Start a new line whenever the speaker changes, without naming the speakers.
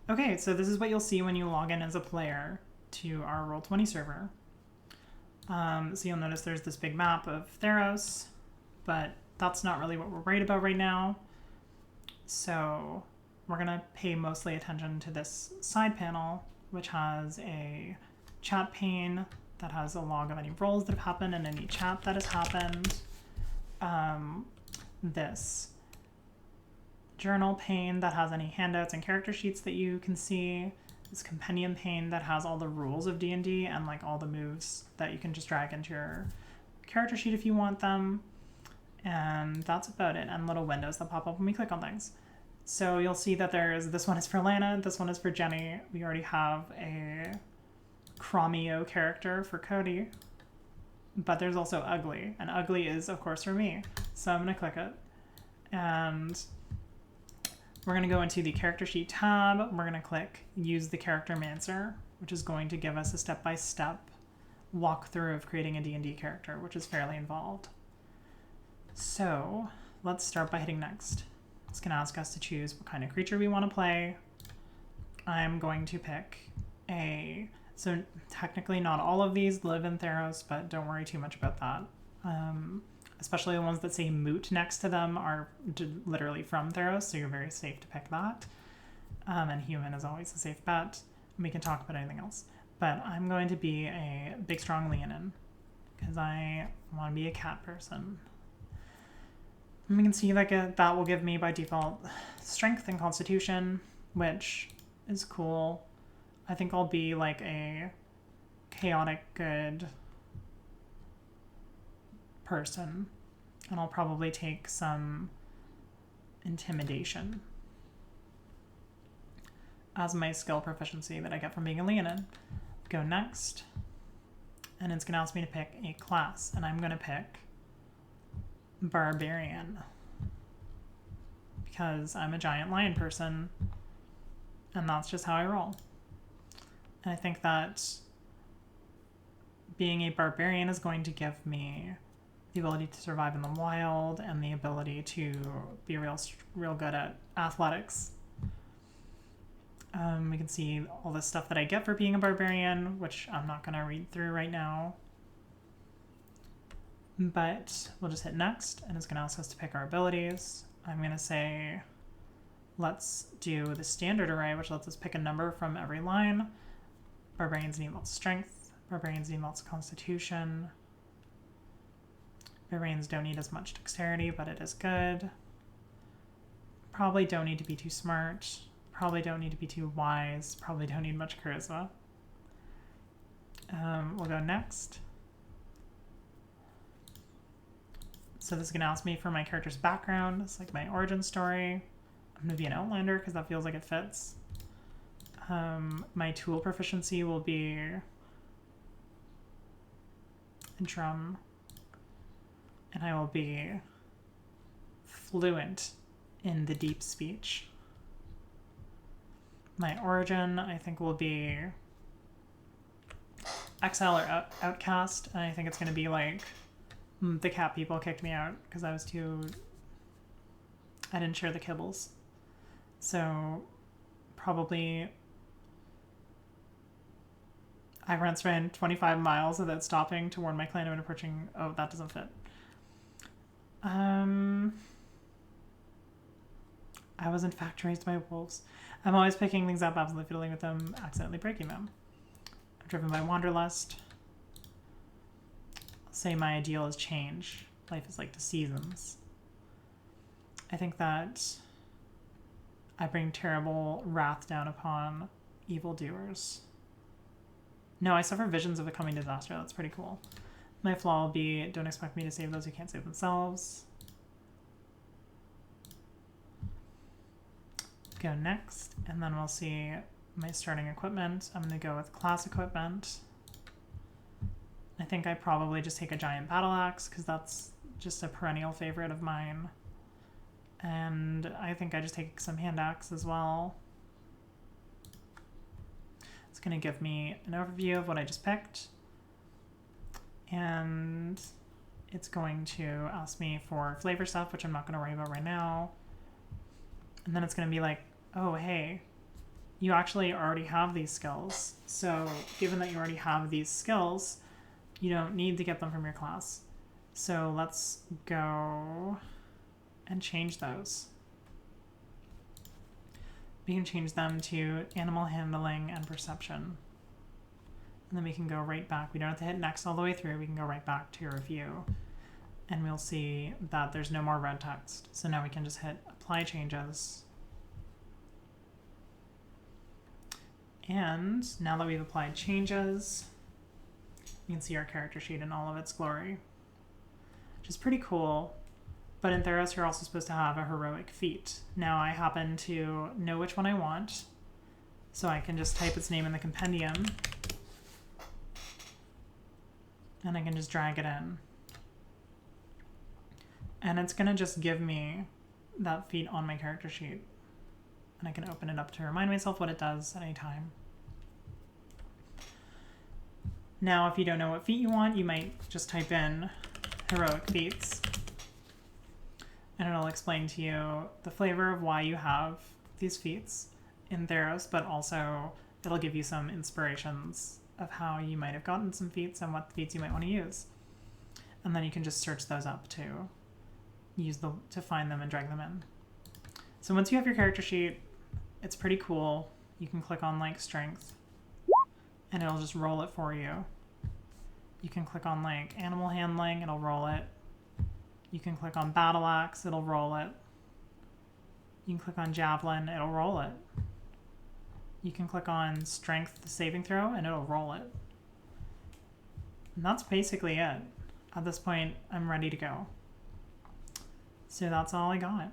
Okay, so this is what you'll see when you log in as a player to our Roll20 server. So you'll notice there's this big map of Theros, but that's not really what we're worried about right now. So we're going to pay mostly attention to this side panel, which has a chat pane that has a log of any rolls that have happened and any chat that has happened. This journal pane that has any handouts and character sheets that you can see. This compendium pane that has all the rules of D&D and like all the moves that you can just drag into your character sheet if you want them. And that's about it. And little windows that pop up when we click on things. So you'll see that this one is for Lana, this one is for Jenny. We already have a Chromio character for Cody. But there's also Ugly. And Ugly is, of course, for me. So I'm going to click it. And we're going to go into the character sheet tab. We're going to click use the character mancer, which is going to give us a step-by-step walkthrough of creating a D&D character, which is fairly involved. So let's start by hitting next. It's going to ask us to choose what kind of creature we want to play. I'm going to pick so technically not all of these live in Theros, but don't worry too much about that. Especially the ones that say Moot next to them are literally from Theros, so you're very safe to pick that. And human is always a safe bet. We can talk about anything else. But I'm going to be a big, strong Leonin, because I want to be a cat person. And we can see like that will give me, by default, strength and constitution, which is cool. I think I'll be like a chaotic good person, and I'll probably take some intimidation as my skill proficiency that I get from being a Leonin. Go next, and it's going to ask me to pick a class, and I'm going to pick Barbarian because I'm a giant lion person, and that's just how I roll. And I think that being a barbarian is going to give me the ability to survive in the wild and the ability to be real good at athletics. We can see all the stuff that I get for being a barbarian, which I'm not going to read through right now. But we'll just hit next, and it's going to ask us to pick our abilities. I'm going to say, let's do the standard array, which lets us pick a number from every line. Barbarians need lots of strength. Barbarians need lots of constitution. Barbarians don't need as much dexterity, but it is good. Probably don't need to be too smart. Probably don't need to be too wise. Probably don't need much charisma. We'll go next. So this is going to ask me for my character's background. It's like my origin story. I'm going to be an outlander because that feels like it fits. My tool proficiency will be drum, and I will be fluent in the deep speech. My origin, I think, will be exile or outcast, and I think it's going to be like the cat people kicked me out because I didn't share the kibbles. So probably I ran 25 miles without stopping to warn my clan about approaching. Oh, that doesn't fit. I was in fact raised by wolves. I'm always picking things up, absolutely fiddling with them, accidentally breaking them. I'm driven by wanderlust. I'll say my ideal is change. Life is like the seasons. I think that I bring terrible wrath down upon evildoers. No, I suffer visions of a coming disaster. That's pretty cool. My flaw will be, don't expect me to save those who can't save themselves. Go next, and then we'll see my starting equipment. I'm going to go with class equipment. I think I probably just take a giant battle axe because that's just a perennial favorite of mine. And I think I just take some hand axe as well. It's going to give me an overview of what I just picked. And it's going to ask me for flavor stuff, which I'm not going to worry about right now. And then it's going to be like, oh, hey, you actually already have these skills. So given that you already have these skills, you don't need to get them from your class. So let's go and change those. We can change them to animal handling and perception. And then we can go right back. We don't have to hit next all the way through. We can go right back to review. And we'll see that there's no more red text. So now we can just hit apply changes. And now that we've applied changes, you can see our character sheet in all of its glory, which is pretty cool. But in Theros, you're also supposed to have a heroic feat. Now I happen to know which one I want, so I can just type its name in the compendium, and I can just drag it in. And it's gonna just give me that feat on my character sheet. And I can open it up to remind myself what it does at any time. Now, if you don't know what feat you want, you might just type in heroic feats, and it'll explain to you the flavor of why you have these feats in Theros, but also it'll give you some inspirations of how you might have gotten some feats and what feats you might want to use. And then you can just search those up to find them and drag them in. So once you have your character sheet, it's pretty cool. You can click on like strength and it'll just roll it for you. You can click on like animal handling, it'll roll it. You can click on battle axe, it'll roll it. You can click on javelin, it'll roll it. You can click on strength saving throw and it'll roll it. And that's basically it. At this point, I'm ready to go. So that's all I got.